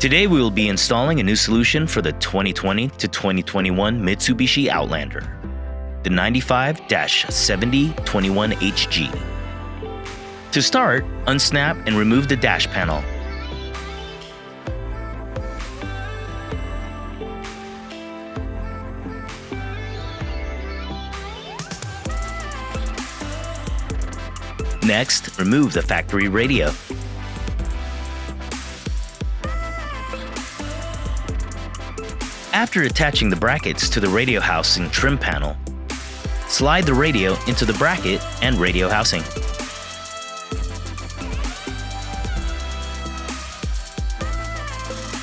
Today we will be installing a new solution for the 2020 to 2021 Mitsubishi Outlander, the 95-7021HG. To start, unsnap and remove the dash panel. Next, remove the factory radio. After attaching the brackets to the radio housing trim panel, slide the radio into the bracket and radio housing.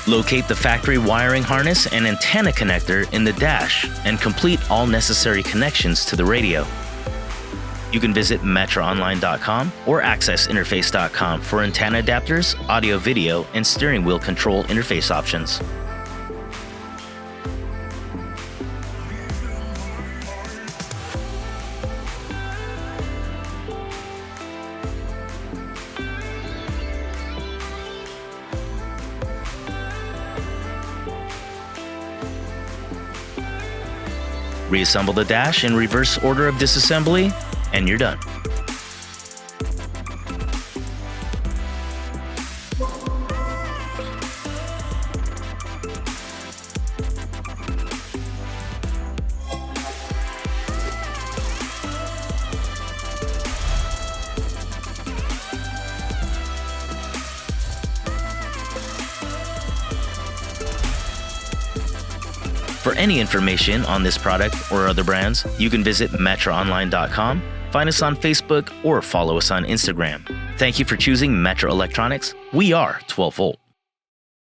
Locate the factory wiring harness and antenna connector in the dash and complete all necessary connections to the radio. You can visit metraonline.com or accessinterface.com for antenna adapters, audio, video, and steering wheel control interface options. Reassemble the dash in reverse order of disassembly, and you're done. For any information on this product or other brands, you can visit metraonline.com, find us on Facebook, or follow us on Instagram. Thank you for choosing Metra Electronics. We are 12 volt.